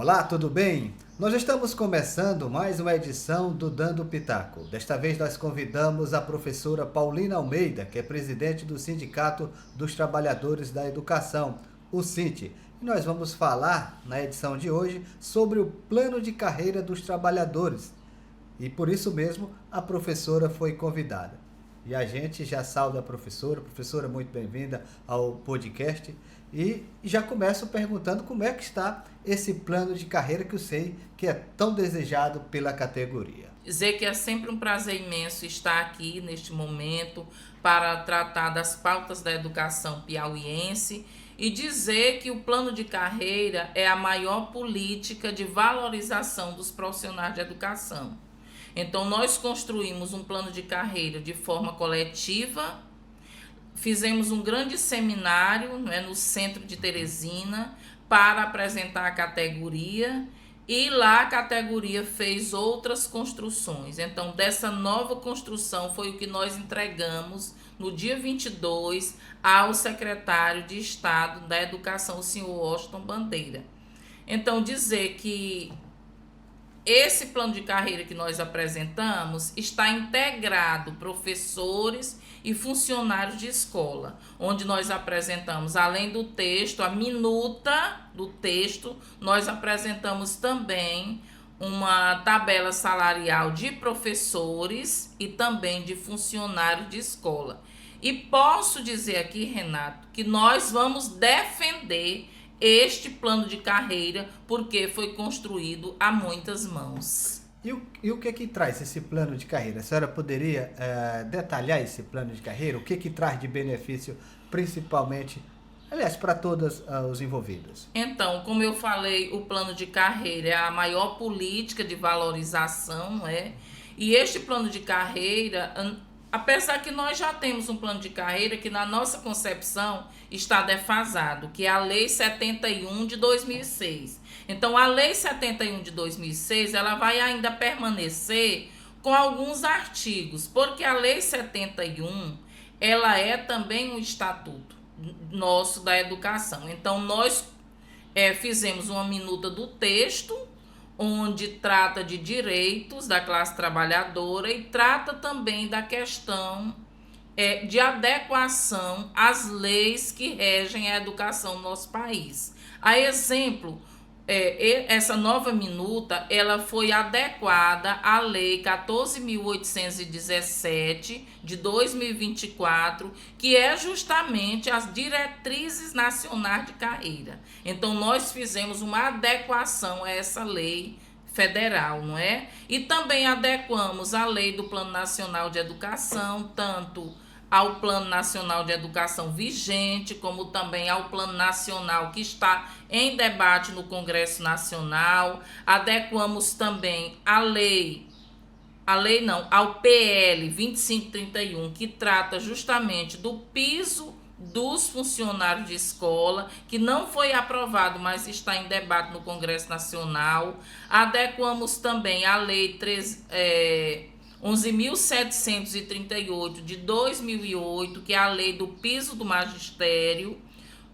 Olá, tudo bem? Nós estamos começando mais uma edição do Dando Pitaco. Desta vez nós convidamos a professora Paulina Almeida, que é presidente do Sindicato dos Trabalhadores da Educação, o SINT. E nós vamos falar, na edição de hoje, sobre o plano de carreira dos trabalhadores. E por isso mesmo, a professora foi convidada. E a gente já sauda a professora. Professora, muito bem-vinda ao podcast. E já começo perguntando como é que está esse plano de carreira que eu sei que é tão desejado pela categoria. Dizer que é sempre um prazer imenso estar aqui neste momento para tratar das pautas da educação piauiense e dizer que o plano de carreira é a maior política de valorização dos profissionais de educação. Então, nós construímos um plano de carreira de forma coletiva. Fizemos um grande seminário, no centro de Teresina para apresentar a categoria e lá a categoria fez outras construções. Então, dessa nova construção foi o que nós entregamos no dia 22 ao secretário de Estado da Educação, o senhor Washington Bandeira. Então, dizer que esse plano de carreira que nós apresentamos está integrado professores e funcionários de escola, onde nós apresentamos, além do texto, a minuta do texto, nós apresentamos também uma tabela salarial de professores e também de funcionários de escola. E posso dizer aqui, Renato, que nós vamos defender este plano de carreira porque foi construído a muitas mãos. E o que traz esse plano de carreira? A senhora poderia detalhar esse plano de carreira? O que traz de benefício, principalmente, aliás, para todos os envolvidos? Então, como eu falei, o plano de carreira é a maior política de valorização, não é? E este plano de carreira, apesar que nós já temos um plano de carreira que na nossa concepção está defasado, que é a Lei 71 de 2006. Então, a Lei 71 de 2006, ela vai ainda permanecer com alguns artigos, porque a Lei 71, ela é também um estatuto nosso da educação. Então, nós fizemos uma minuta do texto, onde trata de direitos da classe trabalhadora e trata também da questão de adequação às leis que regem a educação no nosso país. A exemplo, essa nova minuta, ela foi adequada à Lei 14.817 de 2024, que é justamente as diretrizes nacionais de carreira. Então, nós fizemos uma adequação a essa lei federal, não é? E também adequamos a lei do Plano Nacional de Educação, tanto ao Plano Nacional de Educação vigente, como também ao Plano Nacional que está em debate no Congresso Nacional. Adequamos também ao PL 2531, que trata justamente do piso dos funcionários de escola, que não foi aprovado, mas está em debate no Congresso Nacional. Adequamos também a Lei 11.738 de 2008, que é a lei do piso do magistério,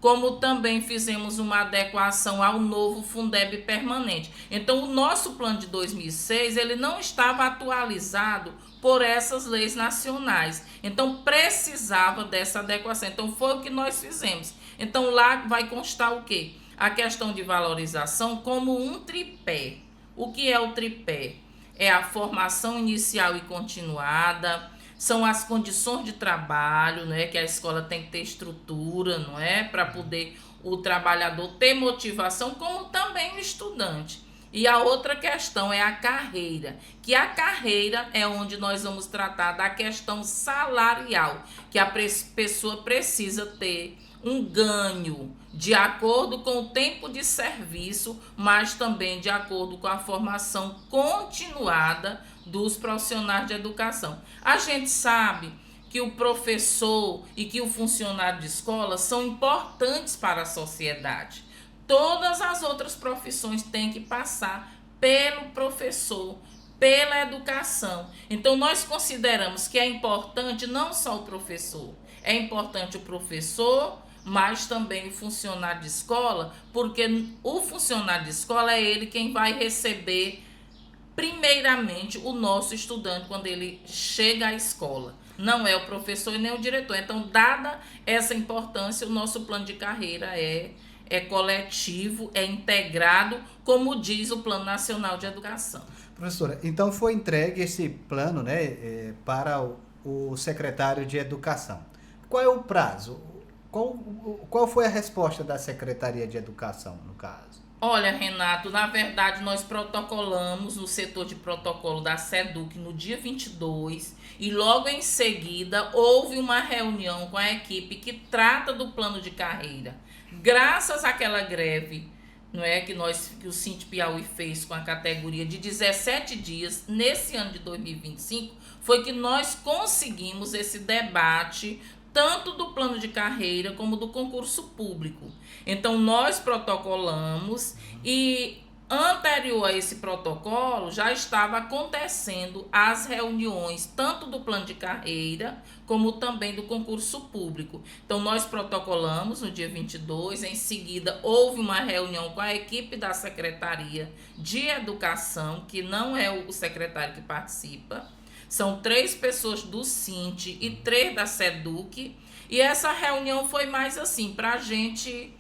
como também fizemos uma adequação ao novo Fundeb permanente. Então, o nosso plano de 2006, ele não estava atualizado por essas leis nacionais. Então, precisava dessa adequação. Então, foi o que nós fizemos. Então, lá vai constar o quê? A questão de valorização como um tripé. O que é o tripé? É a formação inicial e continuada, são as condições de trabalho, né, que a escola tem que ter estrutura, não é, para poder o trabalhador ter motivação, como também o estudante. E a outra questão é a carreira, que a carreira é onde nós vamos tratar da questão salarial, que a pessoa precisa ter um ganho de acordo com o tempo de serviço, mas também de acordo com a formação continuada dos profissionais de educação. A gente sabe que o professor e que o funcionário de escola são importantes para a sociedade. Todas as outras profissões têm que passar pelo professor, pela educação. Então, nós consideramos que é importante não só o professor, é importante o professor, mas também o funcionário de escola, porque o funcionário de escola é ele quem vai receber primeiramente o nosso estudante quando ele chega à escola. Não é o professor e nem o diretor. Então, dada essa importância, o nosso plano de carreira é coletivo, é integrado, como diz o Plano Nacional de Educação. Professora, então foi entregue esse plano, né, para o secretário de Educação. Qual é o prazo? Qual foi a resposta da Secretaria de Educação, no caso? Olha, Renato, na verdade nós protocolamos no setor de protocolo da SEDUC no dia 22 e logo em seguida houve uma reunião com a equipe que trata do plano de carreira. Graças àquela greve, não é, que o Sint Piauí fez com a categoria de 17 dias, nesse ano de 2025, foi que nós conseguimos esse debate tanto do plano de carreira como do concurso público. Então, nós protocolamos e, anterior a esse protocolo, já estava acontecendo as reuniões tanto do plano de carreira como também do concurso público. Então, nós protocolamos no dia 22, em seguida houve uma reunião com a equipe da Secretaria de Educação, que não é o secretário que participa. São 3 pessoas do Sint e 3 da SEDUC. E essa reunião foi mais assim, para a gente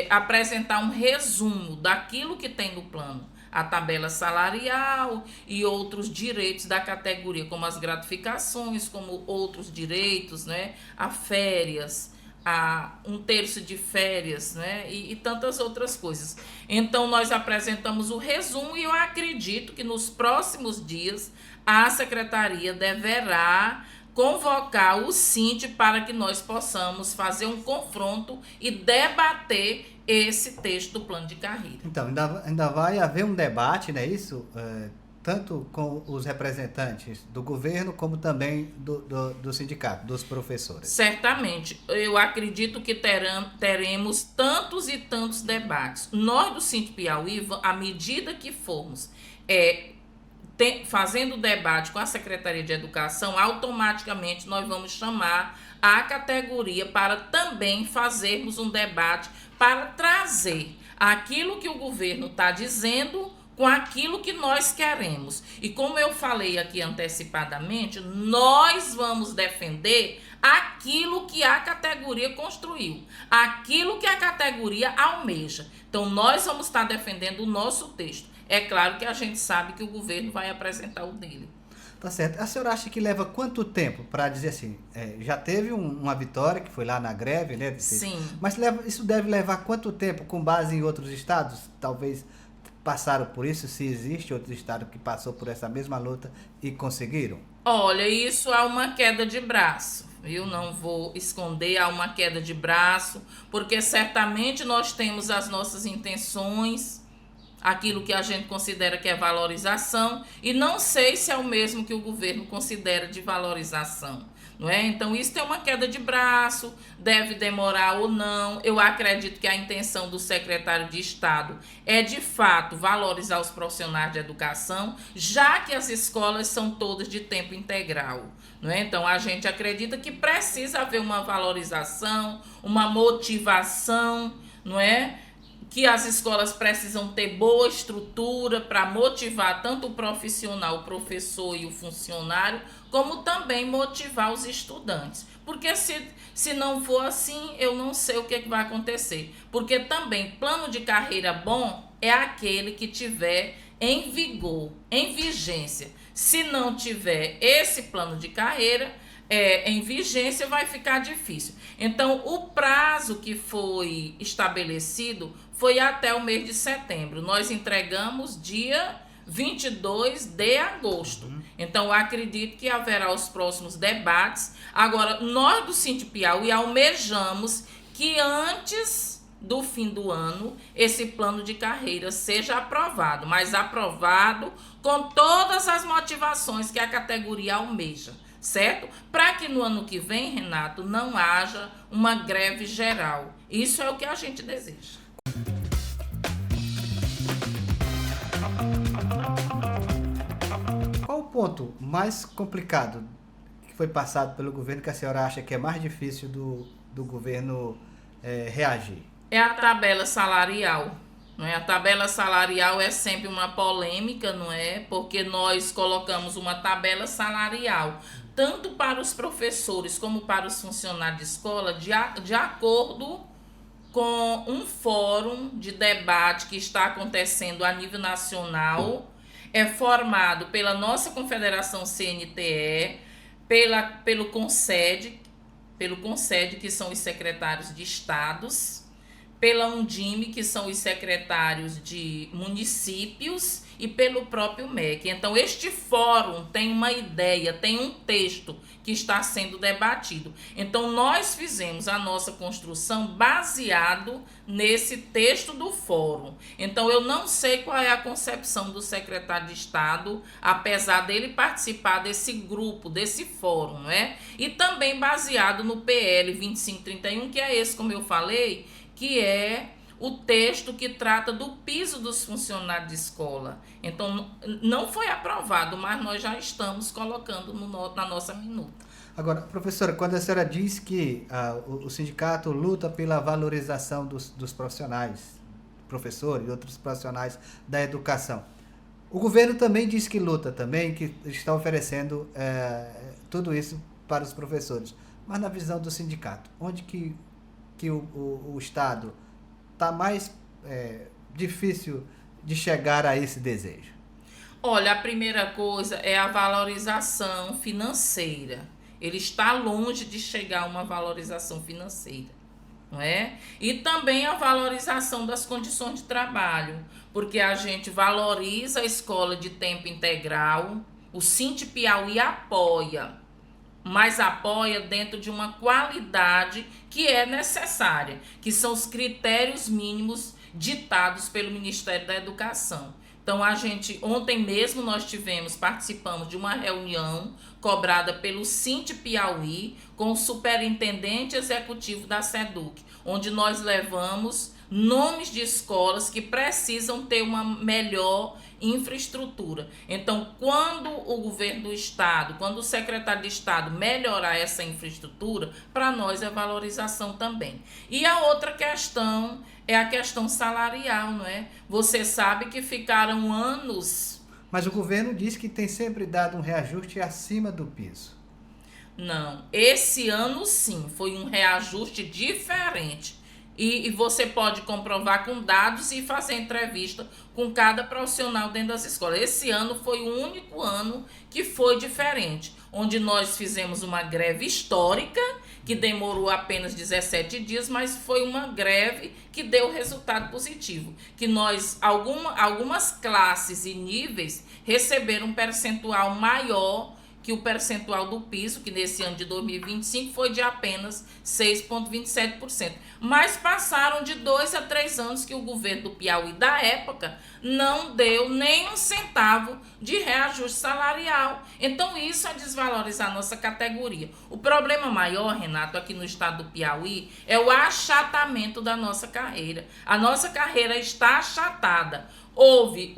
apresentar um resumo daquilo que tem no plano. A tabela salarial e outros direitos da categoria, como as gratificações, como outros direitos, né? A férias, a 1/3 de férias, né? E tantas outras coisas. Então, nós apresentamos o resumo e eu acredito que nos próximos dias a secretaria deverá convocar o Sint para que nós possamos fazer um confronto e debater esse texto do plano de carreira. Então, ainda vai haver um debate, não é isso? Tanto com os representantes do governo, como também do sindicato, dos professores. Certamente. Eu acredito que teremos tantos e tantos debates. Nós do Sint Piauí, à medida que formos fazendo debate com a Secretaria de Educação, automaticamente nós vamos chamar a categoria para também fazermos um debate para trazer aquilo que o governo está dizendo com aquilo que nós queremos. E como eu falei aqui antecipadamente, nós vamos defender aquilo que a categoria construiu, aquilo que a categoria almeja. Então, nós vamos estar defendendo o nosso texto. É claro que a gente sabe que o governo vai apresentar o dele. Tá certo. A senhora acha que leva quanto tempo para dizer assim, já teve uma vitória, que foi lá na greve, né? Sim. Mas isso deve levar quanto tempo com base em outros estados? Talvez passaram por isso, se existe outro estado que passou por essa mesma luta e conseguiram? Olha, isso há uma queda de braço. Eu não vou esconder, há uma queda de braço, porque certamente nós temos as nossas intenções, aquilo que a gente considera que é valorização, e não sei se é o mesmo que o governo considera de valorização, não é? Então, isso é uma queda de braço, deve demorar ou não. Eu acredito que a intenção do secretário de Estado é, de fato, valorizar os profissionais de educação, já que as escolas são todas de tempo integral, não é? Então, a gente acredita que precisa haver uma valorização, uma motivação, não é? Que as escolas precisam ter boa estrutura para motivar tanto o profissional, o professor e o funcionário, como também motivar os estudantes. Porque se não for assim, eu não sei o que vai acontecer. Porque também plano de carreira bom é aquele que tiver em vigor, em vigência. Se não tiver esse plano de carreira em vigência, vai ficar difícil. Então, o prazo que foi estabelecido foi até o mês de setembro. Nós entregamos dia 22 de agosto. Então, eu acredito que haverá os próximos debates. Agora, nós do Sint Piauí almejamos que antes do fim do ano, esse plano de carreira seja aprovado, mas aprovado com todas as motivações que a categoria almeja, certo? Para que no ano que vem, Renato, não haja uma greve geral. Isso é o que a gente deseja. Qual o ponto mais complicado que foi passado pelo governo que a senhora acha que é mais difícil do governo reagir? É a tabela salarial. Não é? A tabela salarial é sempre uma polêmica, não é? Porque nós colocamos uma tabela salarial, tanto para os professores como para os funcionários de escola, de acordo com um fórum de debate que está acontecendo a nível nacional, é formado pela nossa Confederação CNTE, pelo CONSED, que são os secretários de estados, pela Undime, que são os secretários de municípios, e pelo próprio MEC. Então, este fórum tem uma ideia, tem um texto que está sendo debatido. Então, nós fizemos a nossa construção baseado nesse texto do fórum. Então, eu não sei qual é a concepção do secretário de Estado, apesar dele participar desse grupo, desse fórum, não é? E também baseado no PL 2531, que é esse, como eu falei, que é o texto que trata do piso dos funcionários de escola. Então, não foi aprovado, mas nós já estamos colocando na nossa minuta. Agora, professora, quando a senhora diz que o sindicato luta pela valorização dos profissionais, professores e outros profissionais da educação, o governo também diz que luta também, que está oferecendo tudo isso para os professores. Mas na visão do sindicato, onde que o Estado está mais difícil de chegar a esse desejo? Olha, a primeira coisa é a valorização financeira. Ele está longe de chegar a uma valorização financeira, não é? E também a valorização das condições de trabalho, porque a gente valoriza a escola de tempo integral, o Sinte Piauí apoia, mas apoia dentro de uma qualidade que é necessária, que são os critérios mínimos ditados pelo Ministério da Educação. Então, ontem mesmo nós participamos de uma reunião cobrada pelo Sinte Piauí com o superintendente executivo da SEDUC, onde nós levamos nomes de escolas que precisam ter uma melhor infraestrutura. Então, quando o governo do estado, quando o secretário de Estado melhorar essa infraestrutura, para nós é valorização também. E a outra questão é a questão salarial, não é? Você sabe que ficaram anos... Mas o governo diz que tem sempre dado um reajuste acima do piso. Não, esse ano sim, foi um reajuste diferente. E você pode comprovar com dados e fazer entrevista com cada profissional dentro das escolas. Esse ano foi o único ano que foi diferente, onde nós fizemos uma greve histórica, que demorou apenas 17 dias, mas foi uma greve que deu resultado positivo. Que algumas classes e níveis receberam um percentual maior que o percentual do piso, que nesse ano de 2025 foi de apenas 6,27%. Mas passaram de 2 a 3 anos que o governo do Piauí da época não deu nem um centavo de reajuste salarial. Então isso é desvalorizar a nossa categoria. O problema maior, Renato, aqui no estado do Piauí é o achatamento da nossa carreira. A nossa carreira está achatada. Houve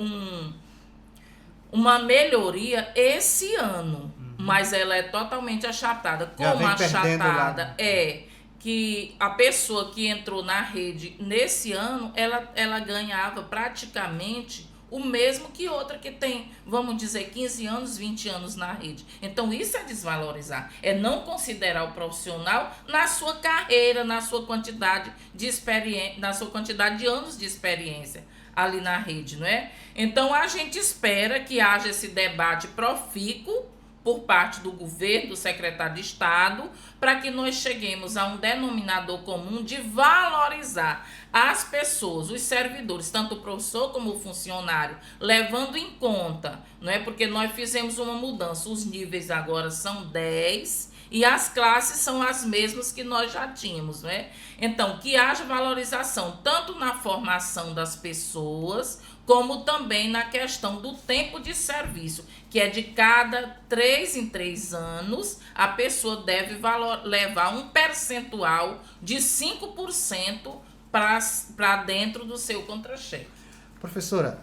uma melhoria esse ano, mas ela é totalmente achatada. Como achatada é que a pessoa que entrou na rede nesse ano, ela ganhava praticamente o mesmo que outra que tem, vamos dizer, 15 anos, 20 anos na rede. Então, isso é desvalorizar. É não considerar o profissional na sua carreira, na sua quantidade de experiência, na sua quantidade de anos de experiência ali na rede, não é? Então, a gente espera que haja esse debate profícuo por parte do governo, do secretário de Estado, para que nós cheguemos a um denominador comum de valorizar as pessoas, os servidores, tanto o professor como o funcionário, levando em conta, não é? Porque nós fizemos uma mudança, os níveis agora são 10 e as classes são as mesmas que nós já tínhamos, não é? Então, que haja valorização tanto na formação das pessoas, como também na questão do tempo de serviço, que é de cada 3 em 3 anos, a pessoa deve levar um percentual de 5% para dentro do seu contra-cheque. Professora,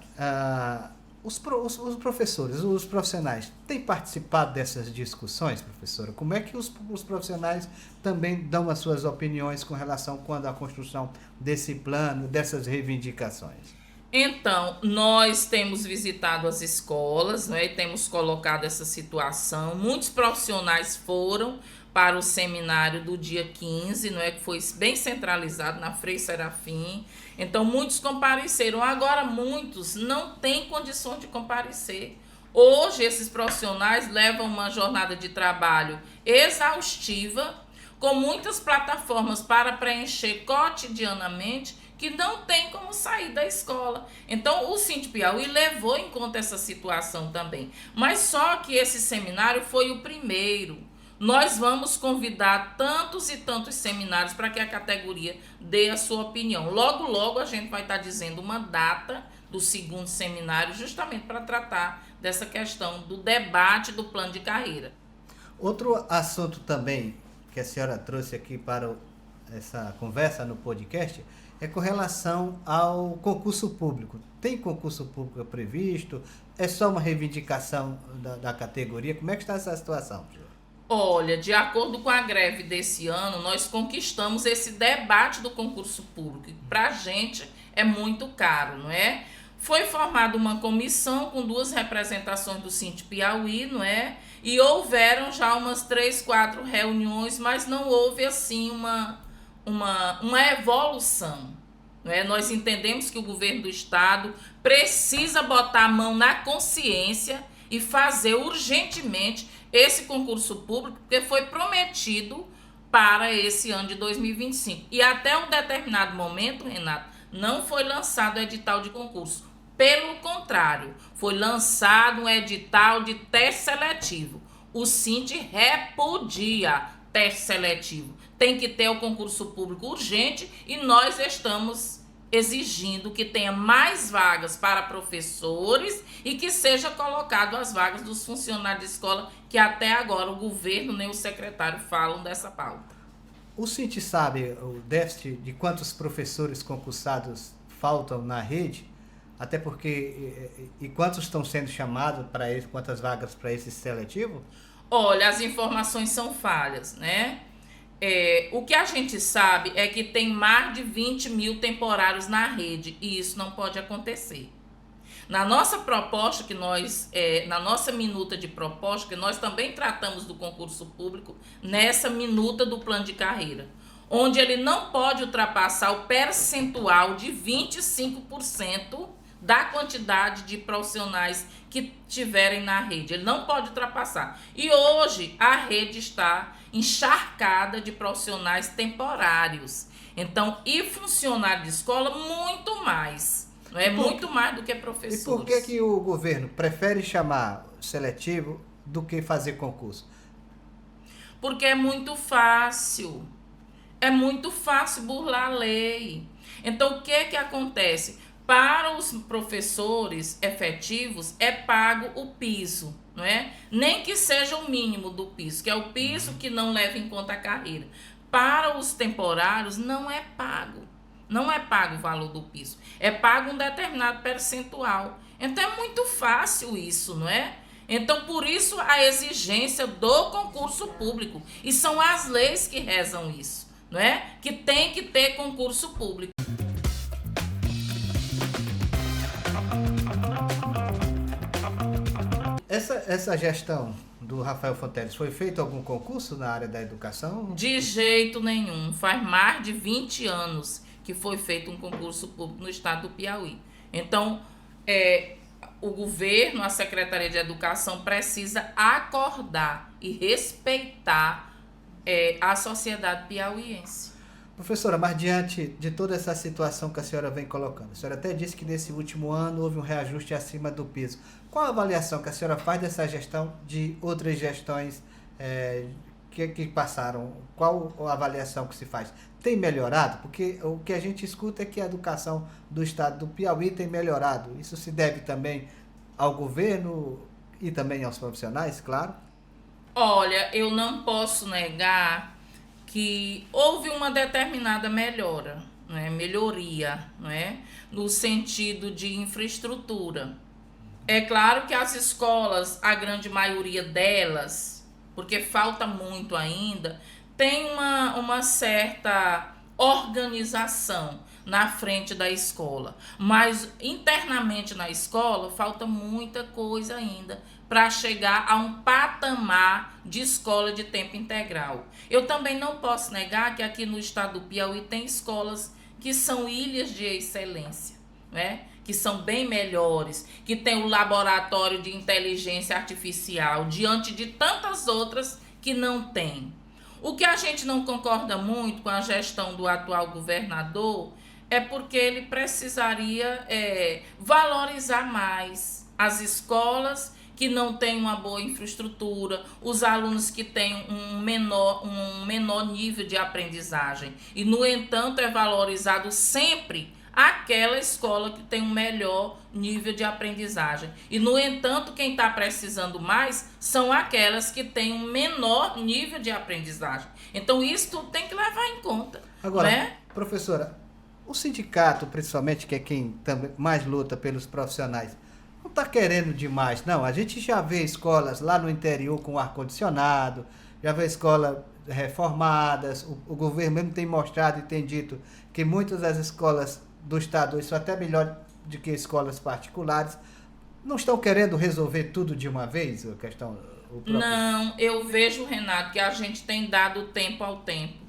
Os professores, os profissionais, têm participado dessas discussões, professora? Como é que os profissionais também dão as suas opiniões com relação quando a construção desse plano, dessas reivindicações? Então, nós temos visitado as escolas, né, e temos colocado essa situação. Muitos profissionais foram para o seminário do dia 15, não é, que foi bem centralizado na Frei Serafim. Então, muitos compareceram. Agora, muitos não têm condições de comparecer. Hoje, esses profissionais levam uma jornada de trabalho exaustiva, com muitas plataformas para preencher cotidianamente, que não tem como sair da escola. Então, o Síndico Piauí levou em conta essa situação também. Mas só que esse seminário foi o primeiro. Nós vamos convidar tantos e tantos seminários para que a categoria dê a sua opinião. Logo, logo a gente vai estar dizendo uma data do segundo seminário, justamente para tratar dessa questão do debate do plano de carreira. Outro assunto também que a senhora trouxe aqui para essa conversa no podcast é com relação ao concurso público. Tem concurso público previsto? É só uma reivindicação da categoria? Como é que está essa situação, senhor? Olha, de acordo com a greve desse ano, nós conquistamos esse debate do concurso público, que para a gente é muito caro, não é? Foi formada uma comissão com 2 representações do Síndico Piauí, não é? E houveram já umas 3, 4 reuniões, mas não houve assim uma evolução. Não é? Nós entendemos que o governo do estado precisa botar a mão na consciência e fazer urgentemente esse concurso público, porque foi prometido para esse ano de 2025. E até um determinado momento, Renato, não foi lançado o edital de concurso. Pelo contrário, foi lançado um edital de teste seletivo. O Síndico repudia teste seletivo. Tem que ter o concurso público urgente e nós estamos exigindo que tenha mais vagas para professores e que seja colocado as vagas dos funcionários de escola, que até agora o governo nem o secretário falam dessa pauta. O Cinti sabe o déficit de quantos professores concursados faltam na rede? Até porque, e quantos estão sendo chamados para isso, quantas vagas para esse seletivo? Olha, as informações são falhas, né? O que a gente sabe é que tem mais de 20 mil temporários na rede e isso não pode acontecer. Na nossa proposta, na nossa minuta de proposta, que nós também tratamos do concurso público, nessa minuta do plano de carreira, onde ele não pode ultrapassar o percentual de 25% da quantidade de profissionais que tiverem na rede. Ele não pode ultrapassar. E hoje a rede está encharcada de profissionais temporários. Então, e funcionário de escola, muito mais. Não é muito mais do que professores. E por que o governo prefere chamar seletivo do que fazer concurso? Porque é muito fácil. É muito fácil burlar a lei. Então, o que acontece? Para os professores efetivos é pago o piso, não é? Nem que seja o mínimo do piso, que é o piso que não leva em conta a carreira. Para os temporários não é pago. Não é pago o valor do piso. É pago um determinado percentual. Então é muito fácil isso, não é? Então por isso a exigência do concurso público. E são as leis que rezam isso, não é? Que tem que ter concurso público. Essa gestão do Rafael Fonteles, foi feito algum concurso na área da educação? De jeito nenhum. Faz mais de 20 anos que foi feito um concurso público no estado do Piauí. Então, o governo, a Secretaria de Educação precisa acordar e respeitar a sociedade piauiense. Professora, mas diante de toda essa situação que a senhora vem colocando, a senhora até disse que nesse último ano houve um reajuste acima do piso. Qual a avaliação que a senhora faz dessa gestão de outras gestões que passaram? Qual a avaliação que se faz? Tem melhorado? Porque o que a gente escuta é que a educação do estado do Piauí tem melhorado. Isso se deve também ao governo e também aos profissionais, claro? Olha, eu não posso negar que houve uma determinada melhora, não é? Melhoria, não é? No sentido de infraestrutura. É claro que as escolas, a grande maioria delas, porque falta muito ainda, tem uma certa organização na frente da escola. Mas internamente na escola falta muita coisa ainda para chegar a um patamar de escola de tempo integral. Eu também não posso negar que aqui no estado do Piauí tem escolas que são ilhas de excelência, né? Que são bem melhores, que tem o laboratório de inteligência artificial, diante de tantas outras que não tem. O que a gente não concorda muito com a gestão do atual governador é porque ele precisaria valorizar mais as escolas que não têm uma boa infraestrutura, os alunos que têm um menor nível de aprendizagem. E, no entanto, é valorizado sempre aquela escola que tem um melhor nível de aprendizagem. E, no entanto, quem está precisando mais são aquelas que têm um menor nível de aprendizagem. Então, isso tudo tem que levar em conta. Agora, né? professora, o sindicato, principalmente, que é quem também mais luta pelos profissionais, não está querendo demais, não. A gente já vê escolas lá no interior com ar-condicionado, já vê escolas reformadas, o governo mesmo tem mostrado e tem dito que muitas das escolas do estado são até melhor do que escolas particulares. Não estão querendo resolver tudo de uma vez, a questão? Não, eu vejo, Renato, que a gente tem dado tempo ao tempo.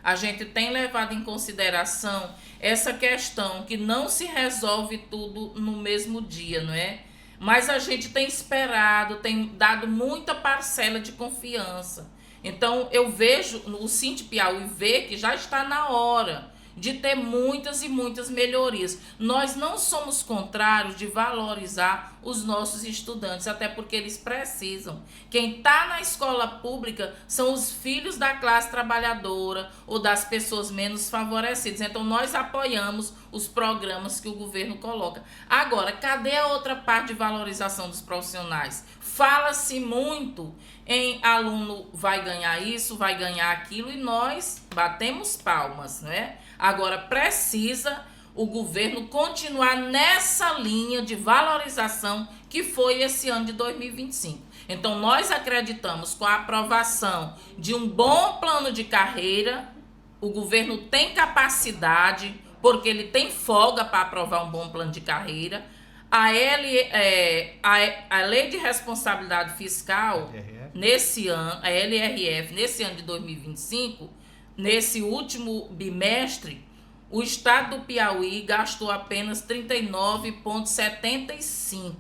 A gente tem levado em consideração essa questão que não se resolve tudo no mesmo dia, não é? Mas a gente tem esperado, tem dado muita parcela de confiança. Então, eu vejo, o Sindi Piauí vê que já está na hora de ter muitas e muitas melhorias. Nós não somos contrários de valorizar os nossos estudantes, até porque eles precisam. Quem está na escola pública são os filhos da classe trabalhadora ou das pessoas menos favorecidas. Então, nós apoiamos os programas que o governo coloca. Agora, cadê a outra parte de valorização dos profissionais? Fala-se muito em aluno vai ganhar isso, vai ganhar aquilo, e nós batemos palmas, né? Agora, precisa o governo continuar nessa linha de valorização que foi esse ano de 2025. Então, nós acreditamos, com a aprovação de um bom plano de carreira, o governo tem capacidade, porque ele tem folga para aprovar um bom plano de carreira. A Lei de Responsabilidade Fiscal, nesse ano, a LRF, nesse ano de 2025, nesse último bimestre, o estado do Piauí gastou apenas 39,75%.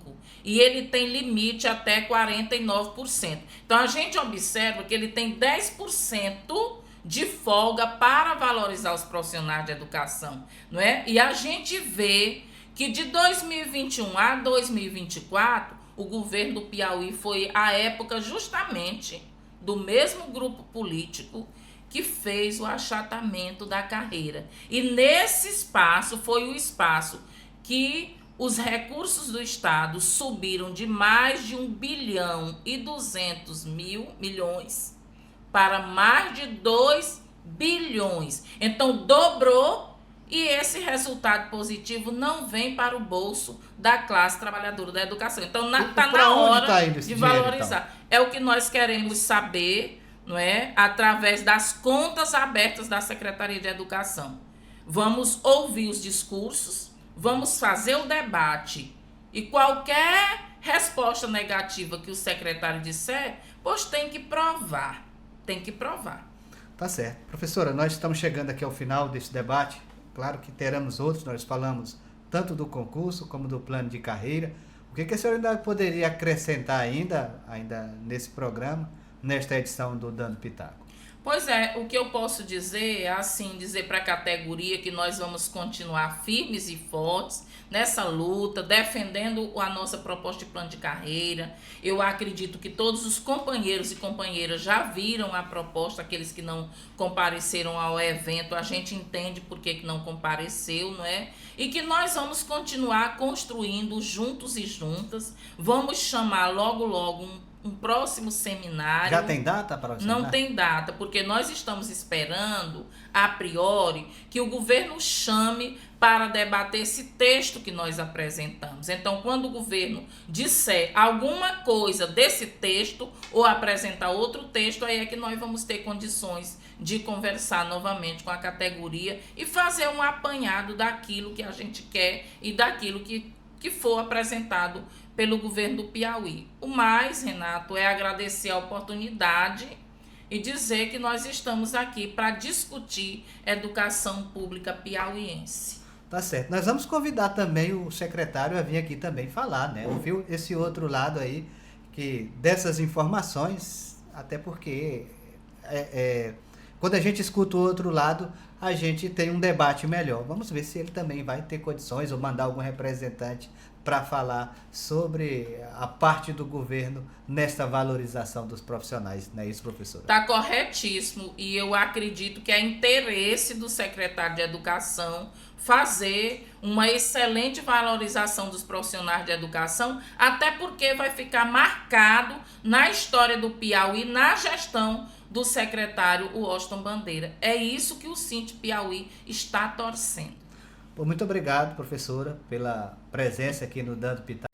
E ele tem limite até 49%. Então, a gente observa que ele tem 10% de folga para valorizar os profissionais de educação, não é? E a gente vê que de 2021 a 2024, o governo do Piauí foi a época justamente do mesmo grupo político que fez o achatamento da carreira. E nesse espaço foi o espaço que os recursos do Estado subiram de mais de 1,2 bilhão para mais de 2 bilhões. Então, dobrou. E esse resultado positivo não vem para o bolso da classe trabalhadora da educação. Então, está na hora de valorizar. Então? É o que nós queremos saber, não é? Através das contas abertas da Secretaria de Educação. Vamos ouvir os discursos, vamos fazer o debate. E qualquer resposta negativa que o secretário disser, pois tem que provar. Tem que provar. Tá certo. Professora, nós estamos chegando aqui ao final desse debate. Claro que teremos outros, nós falamos tanto do concurso como do plano de carreira. O que a senhora ainda poderia acrescentar ainda nesse programa, nesta edição do Dando Pitaco? Pois é, o que eu posso dizer é assim, dizer para a categoria que nós vamos continuar firmes e fortes nessa luta, defendendo a nossa proposta de plano de carreira. Eu acredito que todos os companheiros e companheiras já viram a proposta, aqueles que não compareceram ao evento, a gente entende por que não compareceu, não é? E que nós vamos continuar construindo juntos e juntas, vamos chamar logo um próximo seminário. Já tem data para o seminário? Não tem data, porque nós estamos esperando, a priori, que o governo chame para debater esse texto que nós apresentamos. Então, quando o governo disser alguma coisa desse texto ou apresentar outro texto, aí é que nós vamos ter condições de conversar novamente com a categoria e fazer um apanhado daquilo que a gente quer e daquilo que for apresentado pelo governo do Piauí. O mais, Renato, é agradecer a oportunidade e dizer que nós estamos aqui para discutir educação pública piauiense. Tá certo. Nós vamos convidar também o secretário a vir aqui também falar, né? Ouvir esse outro lado aí dessas informações, até porque quando a gente escuta o outro lado, a gente tem um debate melhor. Vamos ver se ele também vai ter condições ou mandar algum representante para falar sobre a parte do governo nesta valorização dos profissionais. Não é isso, professora? Está corretíssimo, e eu acredito que é interesse do secretário de Educação fazer uma excelente valorização dos profissionais de educação, até porque vai ficar marcado na história do Piauí, na gestão do secretário Washington Bandeira. É isso que o Sinte Piauí está torcendo. Muito obrigado, professora, pela presença aqui no Dando Pitaco.